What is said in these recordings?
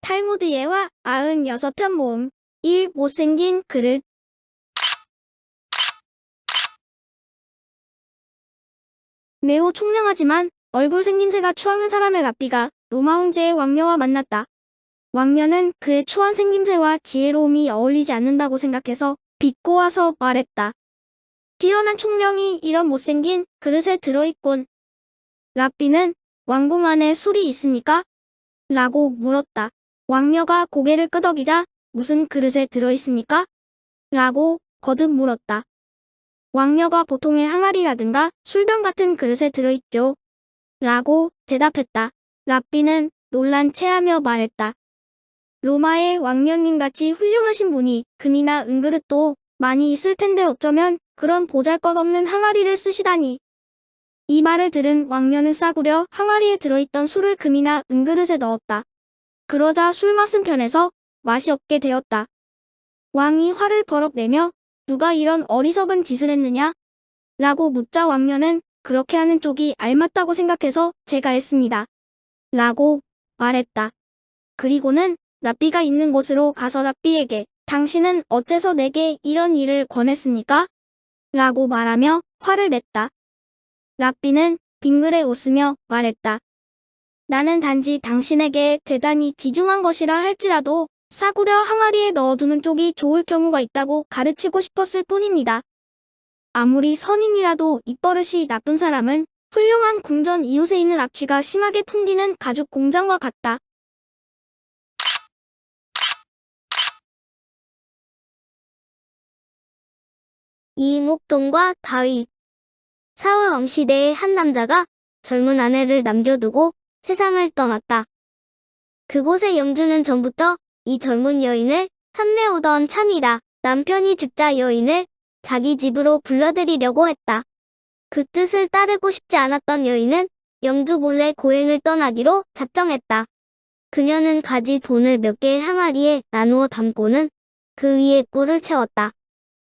탈무드 예화 96편 모음 1. 못생긴 그릇. 매우 총명하지만 얼굴 생김새가 추악한 사람의 랍비가 로마 황제의 왕녀와 만났다. 왕녀는 그의 추한 생김새와 지혜로움이 어울리지 않는다고 생각해서 비꼬아서 말했다. 뛰어난 총명이 이런 못생긴 그릇에 들어있군. 랍비는 왕궁 안에 술이 있습니까? 라고 물었다. 왕녀가 고개를 끄덕이자 무슨 그릇에 들어있습니까? 라고 거듭 물었다. 왕녀가 보통의 항아리라든가 술병 같은 그릇에 들어있죠. 라고 대답했다. 랍비는 놀란 체하며 말했다. 로마의 왕녀님같이 훌륭하신 분이 금이나 은그릇도 많이 있을 텐데 어쩌면 그런 보잘것없는 항아리를 쓰시다니. 이 말을 들은 왕녀는 싸구려 항아리에 들어있던 술을 금이나 은그릇에 넣었다. 그러자 술맛은 변해서 맛이 없게 되었다. 왕이 화를 버럭 내며 누가 이런 어리석은 짓을 했느냐? 라고 묻자 왕녀는 그렇게 하는 쪽이 알맞다고 생각해서 제가 했습니다. 라고 말했다. 그리고는 랍비가 있는 곳으로 가서 랍비에게 당신은 어째서 내게 이런 일을 권했습니까? 라고 말하며 화를 냈다. 랍비는 빙그레 웃으며 말했다. 나는 단지 당신에게 대단히 귀중한 것이라 할지라도 싸구려 항아리에 넣어두는 쪽이 좋을 경우가 있다고 가르치고 싶었을 뿐입니다. 아무리 선인이라도 입버릇이 나쁜 사람은 훌륭한 궁전 이웃에 있는 악취가 심하게 풍기는 가죽 공장과 같다. 이목동과 다윗. 사울 왕시대의 한 남자가 젊은 아내를 남겨두고 세상을 떠났다. 그곳의 영주는 전부터 이 젊은 여인을 탐내오던 참이다. 남편이 죽자 여인을 자기 집으로 불러들이려고 했다. 그 뜻을 따르고 싶지 않았던 여인은 영주 몰래 고행을 떠나기로 작정했다. 그녀는 가지 돈을 몇 개의 항아리에 나누어 담고는 그 위에 꿀을 채웠다.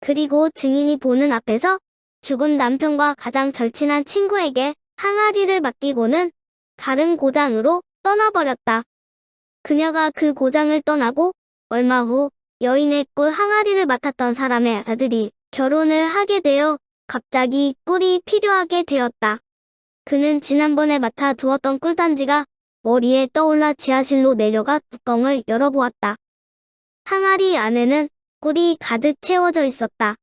그리고 증인이 보는 앞에서 죽은 남편과 가장 절친한 친구에게 항아리를 맡기고는 다른 고장으로 떠나버렸다. 그녀가 그 고장을 떠나고 얼마 후 여인의 꿀 항아리를 맡았던 사람의 아들이 결혼을 하게 되어 갑자기 꿀이 필요하게 되었다. 그는 지난번에 맡아 두었던 꿀단지가 머리에 떠올라 지하실로 내려가 뚜껑을 열어보았다. 항아리 안에는 꿀이 가득 채워져 있었다.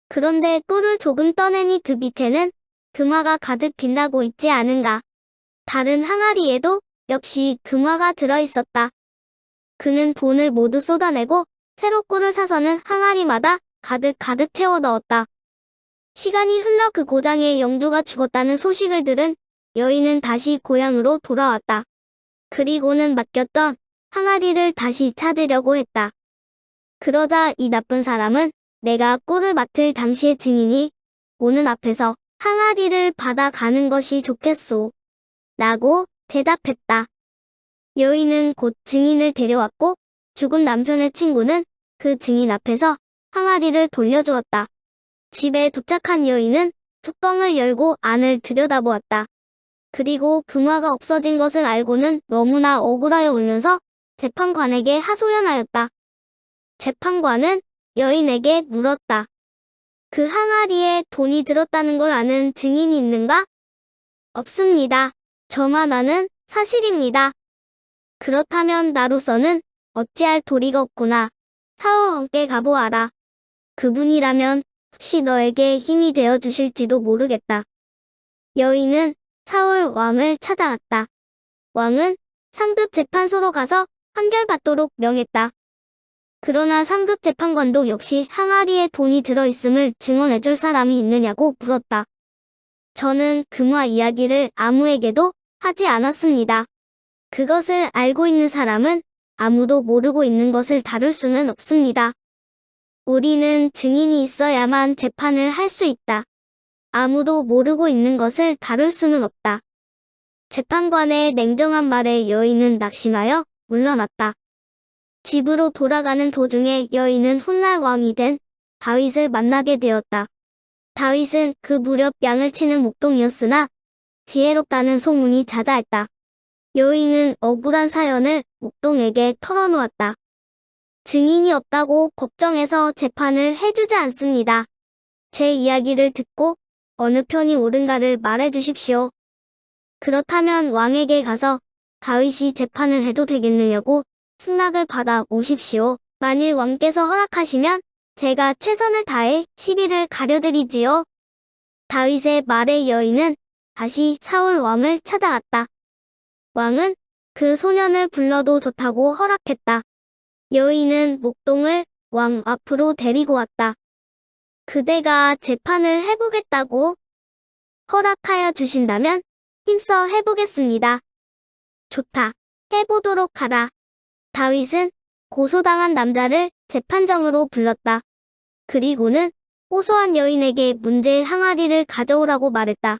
그런데 꿀을 조금 떠내니 그 밑에는 금화가 가득 빛나고 있지 않은가. 다른 항아리에도 역시 금화가 들어있었다. 그는 돈을 모두 쏟아내고 새로 꿀을 사서는 항아리마다 가득 채워 넣었다. 시간이 흘러 그 고장의 영주가 죽었다는 소식을 들은 여인은 다시 고향으로 돌아왔다. 그리고는 맡겼던 항아리를 다시 찾으려고 했다. 그러자 이 나쁜 사람은 내가 꿀을 맡을 당시의 증인이 오는 앞에서 항아리를 받아가는 것이 좋겠소. 라고 대답했다. 여인은 곧 증인을 데려왔고 죽은 남편의 친구는 그 증인 앞에서 항아리를 돌려주었다. 집에 도착한 여인은 뚜껑을 열고 안을 들여다보았다. 그리고 금화가 없어진 것을 알고는 너무나 억울하여 울면서 재판관에게 하소연하였다. 재판관은 여인에게 물었다. 그 항아리에 돈이 들었다는 걸 아는 증인이 있는가? 없습니다. 저만 아는 사실입니다. 그렇다면 나로서는 어찌할 도리가 없구나. 사울 왕께 가보아라. 그분이라면 혹시 너에게 힘이 되어 주실지도 모르겠다. 여인은 사울 왕을 찾아갔다. 왕은 상급 재판소로 가서 판결받도록 명했다. 그러나 상급 재판관도 역시 항아리에 돈이 들어있음을 증언해줄 사람이 있느냐고 물었다. 저는 금화 이야기를 아무에게도 하지 않았습니다. 그것을 알고 있는 사람은 아무도 모르고 있는 것을 다룰 수는 없습니다. 우리는 증인이 있어야만 재판을 할 수 있다. 아무도 모르고 있는 것을 다룰 수는 없다. 재판관의 냉정한 말에 여인은 낙심하여 물러났다. 집으로 돌아가는 도중에 여인은 훗날 왕이 된 다윗을 만나게 되었다. 다윗은 그 무렵 양을 치는 목동이었으나 지혜롭다는 소문이 자자했다. 여인은 억울한 사연을 목동에게 털어놓았다. 증인이 없다고 법정에서 재판을 해주지 않습니다. 제 이야기를 듣고 어느 편이 옳은가를 말해 주십시오. 그렇다면 왕에게 가서 다윗이 재판을 해도 되겠느냐고 승낙을 받아 오십시오. 만일 왕께서 허락하시면 제가 최선을 다해 시비를 가려드리지요. 다윗의 말에 여인은 다시 사울 왕을 찾아갔다. 왕은 그 소년을 불러도 좋다고 허락했다. 여인은 목동을 왕 앞으로 데리고 왔다. 그대가 재판을 해보겠다고 허락하여 주신다면 힘써 해보겠습니다. 좋다. 해보도록 하라. 다윗은 고소당한 남자를 재판정으로 불렀다. 그리고는 호소한 여인에게 문제의 항아리를 가져오라고 말했다.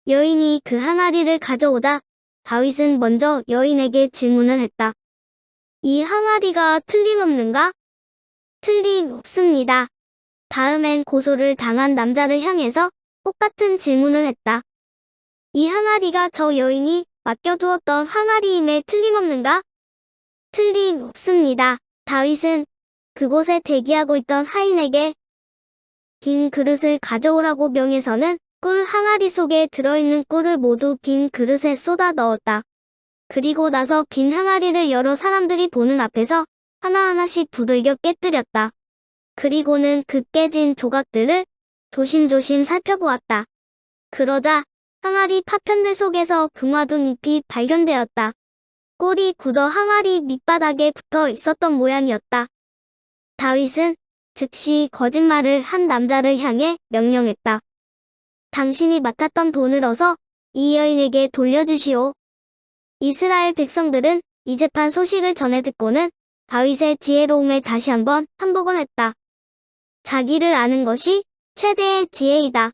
여인이 그 항아리를 가져오자 다윗은 먼저 여인에게 질문을 했다. 이 항아리가 틀림없는가? 틀림없습니다. 다음엔 고소를 당한 남자를 향해서 똑같은 질문을 했다. 이 항아리가 저 여인이 맡겨두었던 항아리임에 틀림없는가? 틀림없습니다. 다윗은 그곳에 대기하고 있던 하인에게 빈 그릇을 가져오라고 명해서는 꿀 항아리 속에 들어있는 꿀을 모두 빈 그릇에 쏟아 넣었다. 그리고 나서 빈 항아리를 여러 사람들이 보는 앞에서 하나하나씩 두들겨 깨뜨렸다. 그리고는 그 깨진 조각들을 조심조심 살펴보았다. 그러자 항아리 파편들 속에서 금화둔 잎이 발견되었다. 꿀이 굳어 항아리 밑바닥에 붙어 있었던 모양이었다. 다윗은 즉시 거짓말을 한 남자를 향해 명령했다. 당신이 맡았던 돈을 어서 이 여인에게 돌려주시오. 이스라엘 백성들은 이 재판 소식을 전해 듣고는 다윗의 지혜로움에 다시 한번 한복을 했다. 자기를 아는 것이 최대의 지혜이다.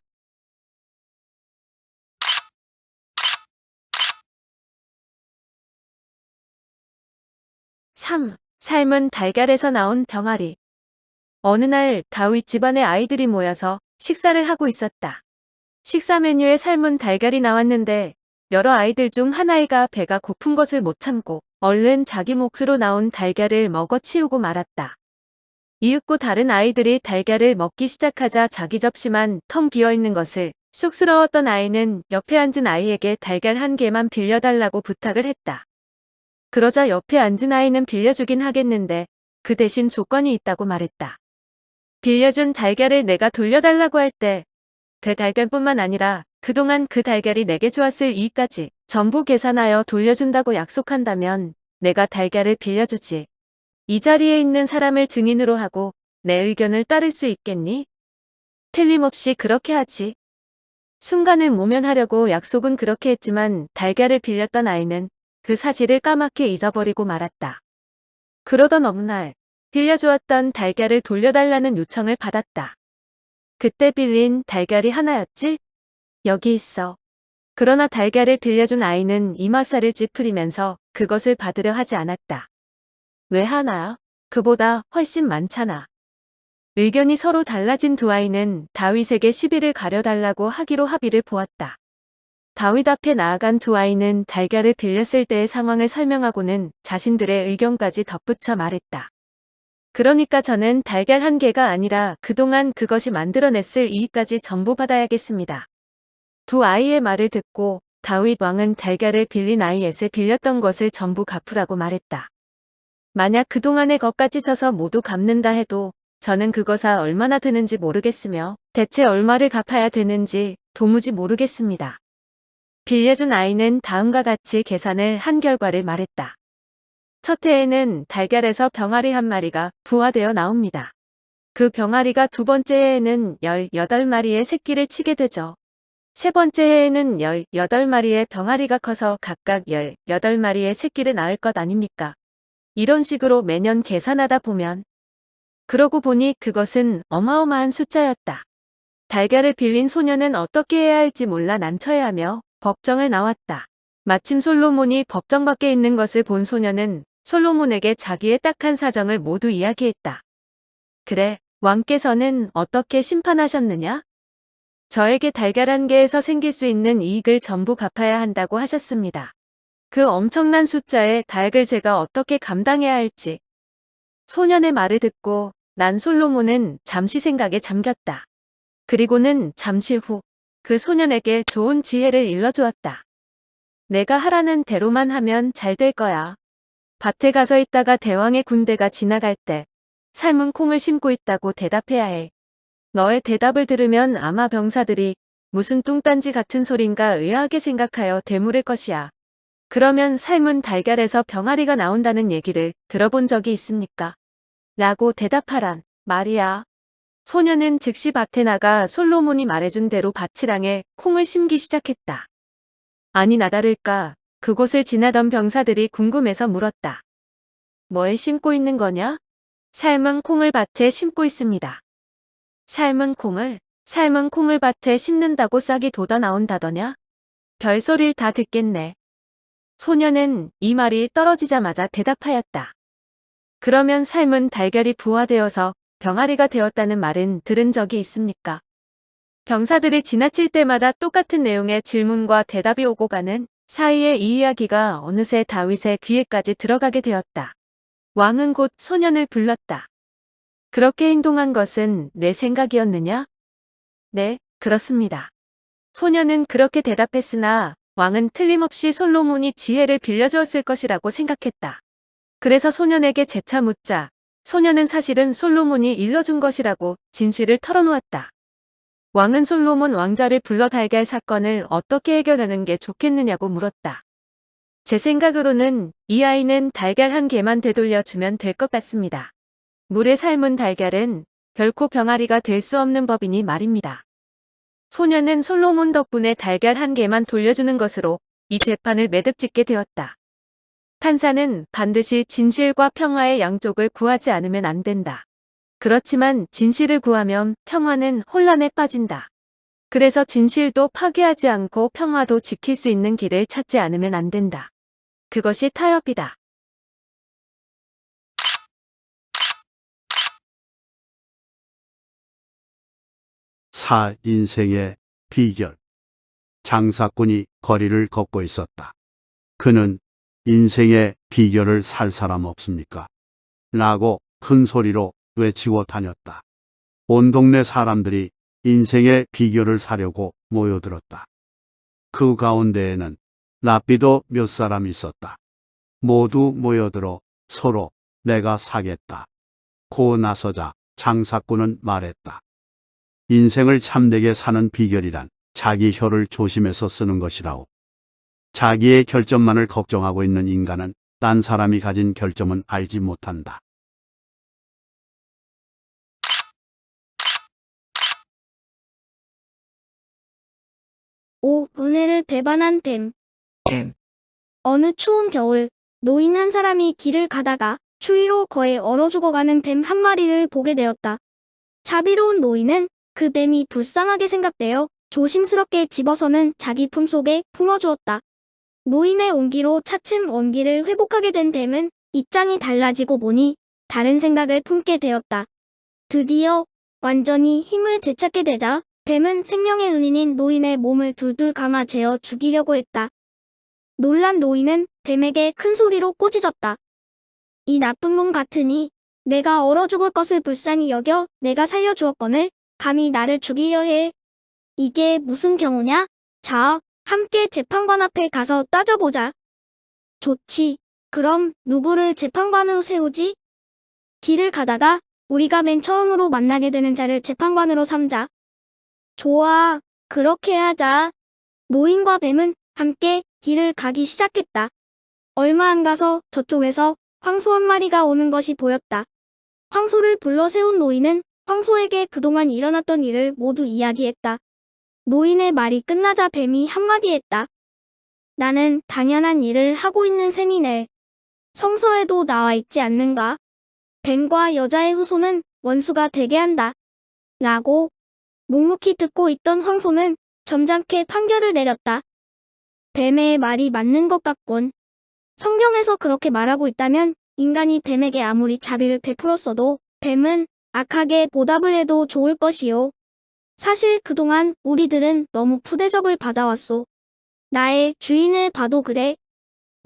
3. 삶은 달걀에서 나온 병아리. 어느 날 다윗 집안의 아이들이 모여서 식사를 하고 있었다. 식사 메뉴에 삶은 달걀이 나왔는데 여러 아이들 중 한 아이가 배가 고픈 것을 못 참고 얼른 자기 몫으로 나온 달걀을 먹어 치우고 말았다. 이윽고 다른 아이들이 달걀을 먹기 시작하자 자기 접시만 텅 비어있는 것을 쑥스러웠던 아이는 옆에 앉은 아이에게 달걀 한 개만 빌려달라고 부탁을 했다. 그러자 옆에 앉은 아이는 빌려주긴 하겠는데 그 대신 조건이 있다고 말했다. 빌려준 달걀을 내가 돌려달라고 할 때 그 달걀뿐만 아니라 그동안 그 달걀이 내게 주었을 이익까지 전부 계산하여 돌려준다고 약속한다면 내가 달걀을 빌려주지. 이 자리에 있는 사람을 증인으로 하고 내 의견을 따를 수 있겠니? 틀림없이 그렇게 하지. 순간을 모면하려고 약속은 그렇게 했지만 달걀을 빌렸던 아이는 그 사실을 까맣게 잊어버리고 말았다. 그러던 어느 날 빌려주었던 달걀을 돌려달라는 요청을 받았다. 그때 빌린 달걀이 하나였지? 여기 있어. 그러나 달걀을 빌려준 아이는 이마살을 찌푸리면서 그것을 받으려 하지 않았다. 왜 하나야? 그보다 훨씬 많잖아. 의견이 서로 달라진 두 아이는 다윗에게 시비를 가려달라고 하기로 합의를 보았다. 다윗 앞에 나아간 두 아이는 달걀을 빌렸을 때의 상황을 설명하고는 자신들의 의견까지 덧붙여 말했다. 그러니까 저는 달걀 한 개가 아니라 그동안 그것이 만들어냈을 이익까지 전부 받아야겠습니다. 두 아이의 말을 듣고 다윗 왕은 달걀을 빌린 아이에게 빌렸던 것을 전부 갚으라고 말했다. 만약 그동안의 것까지 쳐서 모두 갚는다 해도 저는 그것이 얼마나 드는지 모르겠으며 대체 얼마를 갚아야 되는지 도무지 모르겠습니다. 빌려준 아이는 다음과 같이 계산을 한 결과를 말했다. 첫 해에는 달걀에서 병아리 한 마리가 부화되어 나옵니다. 그 병아리가 두 번째 해에는 18마리의 새끼를 치게 되죠. 세 번째 해에는 18마리의 병아리가 커서 각각 18마리의 새끼를 낳을 것 아닙니까? 이런 식으로 매년 계산하다 보면 그러고 보니 그것은 어마어마한 숫자였다. 달걀을 빌린 소녀는 어떻게 해야 할지 몰라 난처해하며 법정을 나왔다. 마침 솔로몬이 법정 밖에 있는 것을 본 소녀는 솔로몬에게 자기의 딱한 사정을 모두 이야기했다. 그래, 왕께서는 어떻게 심판하셨느냐? 저에게 달걀 한 개에서 생길 수 있는 이익을 전부 갚아야 한다고 하셨습니다. 그 엄청난 숫자의 닭을 제가 어떻게 감당해야 할지. 소년의 말을 듣고 난 솔로몬은 잠시 생각에 잠겼다. 그리고는 잠시 후 그 소년에게 좋은 지혜를 일러주었다. 내가 하라는 대로만 하면 잘 될 거야. 밭에 가서 있다가 대왕의 군대가 지나갈 때 삶은 콩을 심고 있다고 대답해야 해. 너의 대답을 들으면 아마 병사들이 무슨 뚱딴지 같은 소린가 의아하게 생각하여 되물을 것이야. 그러면 삶은 달걀에서 병아리가 나온다는 얘기를 들어본 적이 있습니까? 라고 대답하란 말이야. 소년은 즉시 밭에 나가 솔로몬이 말해준 대로 밭이랑에 콩을 심기 시작했다. 아니 나다를까 그곳을 지나던 병사들이 궁금해서 물었다. 뭐에 심고 있는 거냐? 삶은 콩을 밭에 심고 있습니다. 삶은 콩을 밭에 심는다고 싹이 돋아 나온다더냐? 별소리를 다 듣겠네. 소년은 이 말이 떨어지자마자 대답하였다. 그러면 삶은 달걀이 부화되어서 병아리가 되었다는 말은 들은 적이 있습니까? 병사들이 지나칠 때마다 똑같은 내용의 질문과 대답이 오고 가는 사이에 이 이야기가 어느새 다윗의 귀에까지 들어가게 되었다. 왕은 곧 소년을 불렀다. 그렇게 행동한 것은 내 생각이었느냐? 네, 그렇습니다. 소년은 그렇게 대답했으나 왕은 틀림없이 솔로몬이 지혜를 빌려주었을 것이라고 생각했다. 그래서 소년에게 재차 묻자 소년은 사실은 솔로몬이 일러준 것이라고 진실을 털어놓았다. 왕은 솔로몬 왕자를 불러 달걀 사건을 어떻게 해결하는 게 좋겠느냐고 물었다. 제 생각으로는 이 아이는 달걀 한 개만 되돌려주면 될 것 같습니다. 물에 삶은 달걀은 결코 병아리가 될 수 없는 법이니 말입니다. 소년은 솔로몬 덕분에 달걀 한 개만 돌려주는 것으로 이 재판을 매듭짓게 되었다. 판사는 반드시 진실과 평화의 양쪽을 구하지 않으면 안 된다. 그렇지만 진실을 구하면 평화는 혼란에 빠진다. 그래서 진실도 파괴하지 않고 평화도 지킬 수 있는 길을 찾지 않으면 안 된다. 그것이 타협이다. 인생의 비결. 장사꾼이 거리를 걷고 있었다. 그는 인생의 비결을 살 사람 없습니까? 라고 큰 소리로 외치고 다녔다. 온 동네 사람들이 인생의 비결을 사려고 모여들었다. 그 가운데에는 랍비도 몇 사람 있었다. 모두 모여들어 서로 내가 사겠다 고 나서자 장사꾼은 말했다. 인생을 참되게 사는 비결이란 자기 혀를 조심해서 쓰는 것이라오. 자기의 결점만을 걱정하고 있는 인간은 딴 사람이 가진 결점은 알지 못한다. 은혜를 배반한 뱀. 어느 추운 겨울, 노인 한 사람이 길을 가다가 추위로 거의 얼어 죽어가는 뱀 한 마리를 보게 되었다. 자비로운 노인은 그 뱀이 불쌍하게 생각되어 조심스럽게 집어서는 자기 품속에 품어주었다. 노인의 온기로 차츰 원기를 회복하게 된 뱀은 입장이 달라지고 보니 다른 생각을 품게 되었다. 드디어 완전히 힘을 되찾게 되자 뱀은 생명의 은인인 노인의 몸을 둘둘 감아 재어 죽이려고 했다. 놀란 노인은 뱀에게 큰 소리로 꾸짖었다. 이 나쁜 놈 같으니 내가 얼어 죽을 것을 불쌍히 여겨 내가 살려주었거늘 감히 나를 죽이려 해. 이게 무슨 경우냐? 자, 함께 재판관 앞에 가서 따져보자. 좋지. 그럼 누구를 재판관으로 세우지? 길을 가다가 우리가 맨 처음으로 만나게 되는 자를 재판관으로 삼자. 좋아. 그렇게 하자. 노인과 뱀은 함께 길을 가기 시작했다. 얼마 안 가서 저쪽에서 황소 한 마리가 오는 것이 보였다. 황소를 불러 세운 노인은 황소에게 그동안 일어났던 일을 모두 이야기했다. 노인의 말이 끝나자 뱀이 한마디 했다. 나는 당연한 일을 하고 있는 셈이네. 성서에도 나와 있지 않는가? 뱀과 여자의 후손은 원수가 되게 한다. 라고 묵묵히 듣고 있던 황소는 점잖게 판결을 내렸다. 뱀의 말이 맞는 것 같군. 성경에서 그렇게 말하고 있다면 인간이 뱀에게 아무리 자비를 베풀었어도 뱀은 악하게 보답을 해도 좋을 것이요. 사실 그동안 우리들은 너무 푸대접을 받아왔소. 나의 주인을 봐도 그래.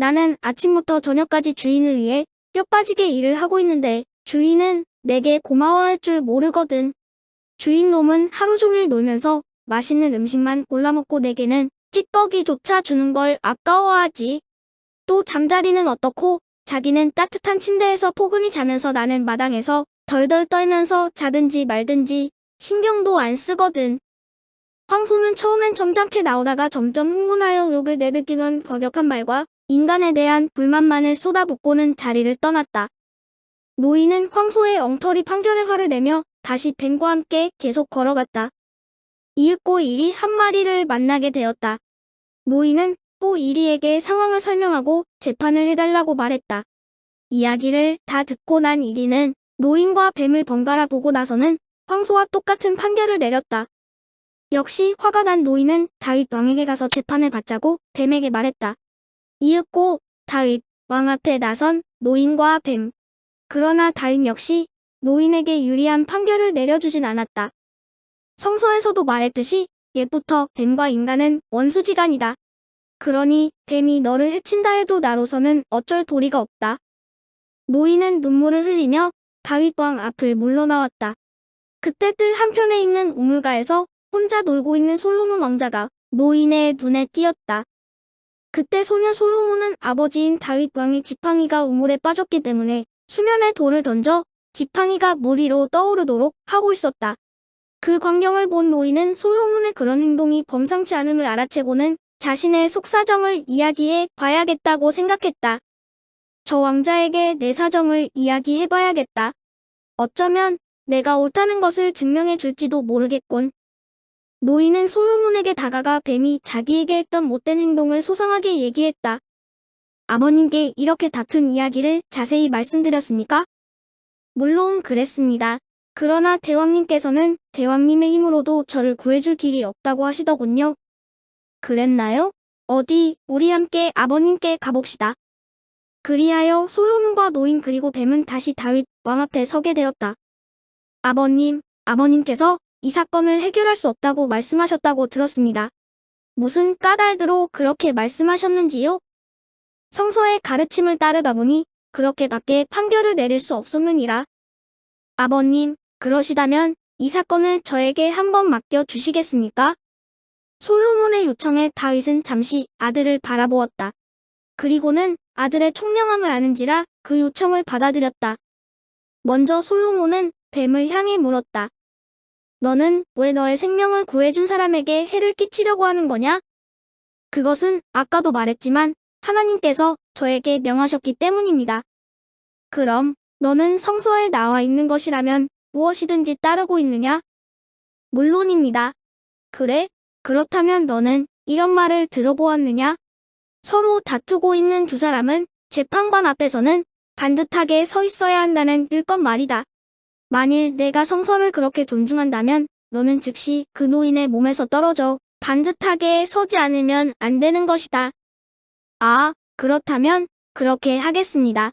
나는 아침부터 저녁까지 주인을 위해 뼈 빠지게 일을 하고 있는데 주인은 내게 고마워할 줄 모르거든. 주인 놈은 하루 종일 놀면서 맛있는 음식만 골라먹고 내게는 찌꺼기조차 주는 걸 아까워하지. 또 잠자리는 어떻고 자기는 따뜻한 침대에서 포근히 자면서 나는 마당에서 덜덜 떨면서 자든지 말든지 신경도 안 쓰거든. 황소는 처음엔 점잖게 나오다가 점점 흥분하여 욕을 내뱉기는 거격한 말과 인간에 대한 불만만을 쏟아붓고는 자리를 떠났다. 노인은 황소의 엉터리 판결에 화를 내며 다시 뱀과 함께 계속 걸어갔다. 이윽고 이리 한 마리를 만나게 되었다. 노인은 또 이리에게 상황을 설명하고 재판을 해달라고 말했다. 이야기를 다 듣고 난 이리는 노인과 뱀을 번갈아 보고 나서는 황소와 똑같은 판결을 내렸다. 역시 화가 난 노인은 다윗 왕에게 가서 재판을 받자고 뱀에게 말했다. 이윽고 다윗 왕 앞에 나선 노인과 뱀. 그러나 다윗 역시 노인에게 유리한 판결을 내려주진 않았다. 성서에서도 말했듯이 옛부터 뱀과 인간은 원수지간이다. 그러니 뱀이 너를 해친다 해도 나로서는 어쩔 도리가 없다. 노인은 눈물을 흘리며 다윗 왕 앞을 물러나왔다. 그때 뜰 한편에 있는 우물가에서 혼자 놀고 있는 솔로몬 왕자가 노인의 눈에 띄었다. 그때 소녀 솔로몬은 아버지인 다윗 왕의 지팡이가 우물에 빠졌기 때문에 수면에 돌을 던져 지팡이가 물 위로 떠오르도록 하고 있었다. 그 광경을 본 노인은 솔로몬의 그런 행동이 범상치 않음을 알아채고는 자신의 속사정을 이야기해 봐야겠다고 생각했다. 저 왕자에게 내 사정을 이야기해 봐야겠다. 어쩌면 내가 옳다는 것을 증명해 줄지도 모르겠군. 노인은 솔로몬에게 다가가 뱀이 자기에게 했던 못된 행동을 소상하게 얘기했다. 아버님께 이렇게 다툰 이야기를 자세히 말씀드렸습니까? 물론 그랬습니다. 그러나 대왕님께서는 대왕님의 힘으로도 저를 구해줄 길이 없다고 하시더군요. 그랬나요? 어디 우리 함께 아버님께 가봅시다. 그리하여 솔로몬과 노인 그리고 뱀은 다시 다윗 왕 앞에 서게 되었다. 아버님께서 이 사건을 해결할 수 없다고 말씀하셨다고 들었습니다. 무슨 까닭으로 그렇게 말씀하셨는지요? 성서의 가르침을 따르다 보니 그렇게밖에 판결을 내릴 수 없었느니라. 아버님, 그러시다면 이 사건을 저에게 한번 맡겨 주시겠습니까? 솔로몬의 요청에 다윗은 잠시 아들을 바라보았다. 그리고는 아들의 총명함을 아는지라 그 요청을 받아들였다. 먼저 솔로몬은 뱀을 향해 물었다. 너는 왜 너의 생명을 구해준 사람에게 해를 끼치려고 하는 거냐? 그것은 아까도 말했지만 하나님께서 저에게 명하셨기 때문입니다. 그럼 너는 성서에 나와 있는 것이라면 무엇이든지 따르고 있느냐? 물론입니다. 그래? 그렇다면 너는 이런 말을 들어보았느냐? 서로 다투고 있는 두 사람은 재판관 앞에서는 반듯하게 서 있어야 한다는 율법 말이다. 만일 내가 성서를 그렇게 존중한다면 너는 즉시 그 노인의 몸에서 떨어져 반듯하게 서지 않으면 안 되는 것이다. 아, 그렇다면 그렇게 하겠습니다.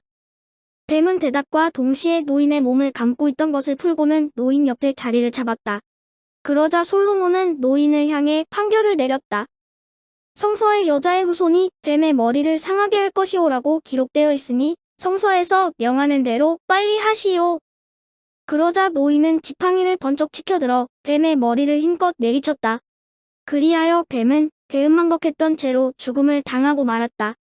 뱀은 대답과 동시에 노인의 몸을 감고 있던 것을 풀고는 노인 옆에 자리를 잡았다. 그러자 솔로몬은 노인을 향해 판결을 내렸다. 성서에 여자의 후손이 뱀의 머리를 상하게 할 것이오라고 기록되어 있으니 성서에서 명하는 대로 빨리 하시오. 그러자 노인은 지팡이를 번쩍 치켜들어 뱀의 머리를 힘껏 내리쳤다. 그리하여 뱀은 배은망덕했던 채로 죽음을 당하고 말았다.